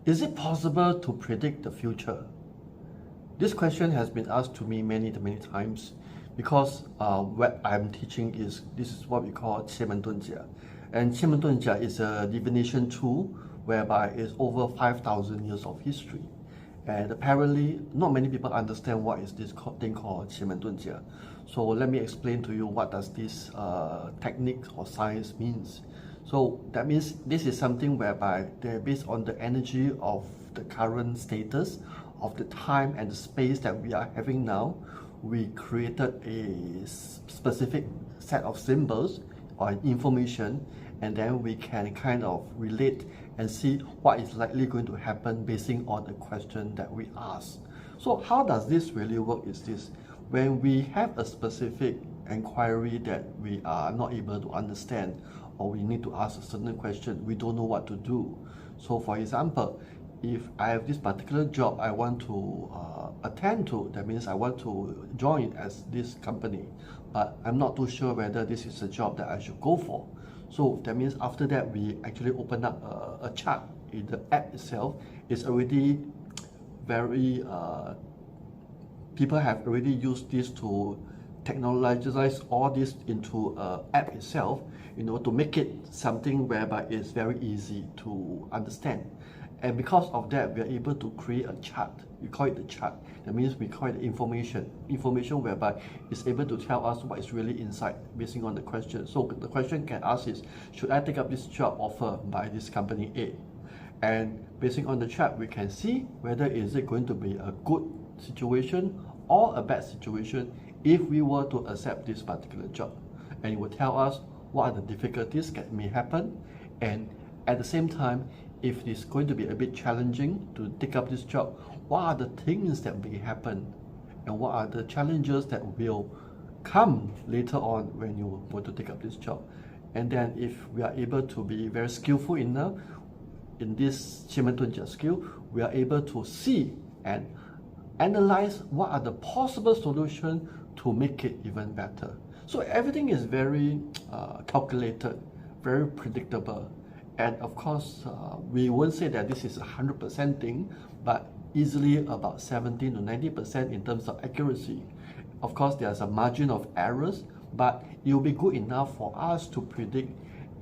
Is it possible to predict the future? This question has been asked to me many times because what I'm teaching this is what we call 奇门遁甲. And 奇门遁甲 is a divination tool whereby it's over 5,000 years of history. And apparently, not many people understand what is this thing called 奇门遁甲. So let me explain to you what does this technique or science means. So that means this is something whereby they're based on the energy of the current status of the time and the space that we are having now. We created a specific set of symbols or information, and then we can kind of relate and see what is likely going to happen basing on the question that we ask. So how does this really work is this: when we have a specific inquiry that we are not able to understand, or we need to ask a certain question, we don't know what to do. So for example, if I have this particular job I want to attend to, that means I want to join as this company, but I'm not too sure whether this is a job that I should go for. So that means after that we actually open up a chart in the app itself. It's already very, people have already used this to technologize all this into an app itself, to make it something whereby it's very easy to understand. And because of that, we are able to create a chart. We call it the chart. That means we call it information whereby it's able to tell us what is really inside based on the question. So the question can ask is, should I take up this job offer by this company A? And based on the chart, we can see whether is it going to be a good situation or a bad situation if we were to accept this particular job. And it will tell us what are the difficulties that may happen, and at the same time, if it's going to be a bit challenging to take up this job, what are the things that may happen and what are the challenges that will come later on when you want to take up this job. And then if we are able to be very skillful enough in this 奇门遁甲 skill, we are able to see and analyze what are the possible solutions to make it even better. So everything is very calculated, very predictable. And of course, we won't say that this is a 100% thing, but easily about 70 to 90% in terms of accuracy. Of course, there's a margin of errors, but it will be good enough for us to predict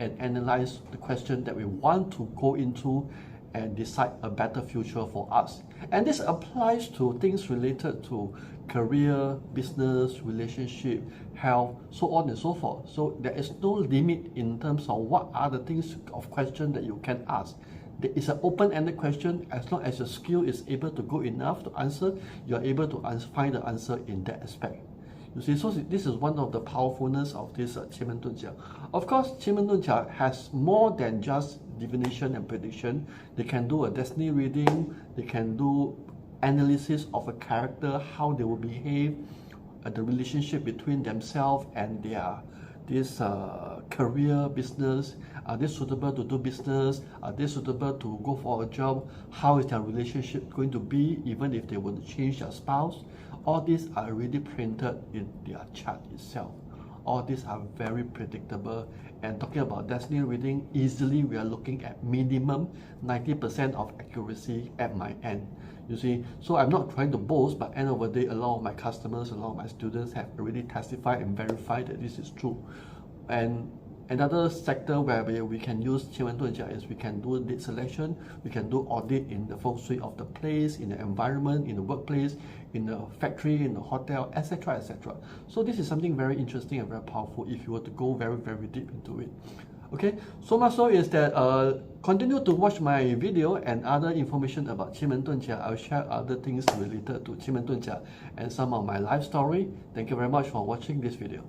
and analyze the question that we want to go into and decide a better future for us. And this applies to things related to career, business, relationship, health, so on and so forth. So there is no limit in terms of what are the things of question that you can ask. There is an open-ended question. As long as your skill is able to go enough to answer, you are able to find the answer in that aspect. You see, so this is one of the powerfulness of this 奇门遁甲. Of course, 奇门遁甲 has more than just divination and prediction. They can do a destiny reading. They can do analysis of a character, how they will behave, the relationship between themselves and their career, business. Are they suitable to do business? Are they suitable to go for a job? How is their relationship going to be, even if they want to change their spouse? All these are already printed in their chart itself. All these are very predictable. And talking about destiny reading, easily we are looking at minimum 90% of accuracy at my end. You see, so I'm not trying to boast, but end of the day, a lot of my customers, a lot of my students have already testified and verified that this is true. And another sector where we can use 奇门遁甲 is we can do date selection, we can do audit in the feng shui of the place, in the environment, in the workplace, in the factory, in the hotel, etc., etc. So this is something very interesting and very powerful if you were to go very deep into it. Okay, so much so is that continue to watch my video and other information about 奇门遁甲. I'll share other things related to 奇门遁甲 and some of my life story. Thank you very much for watching this video.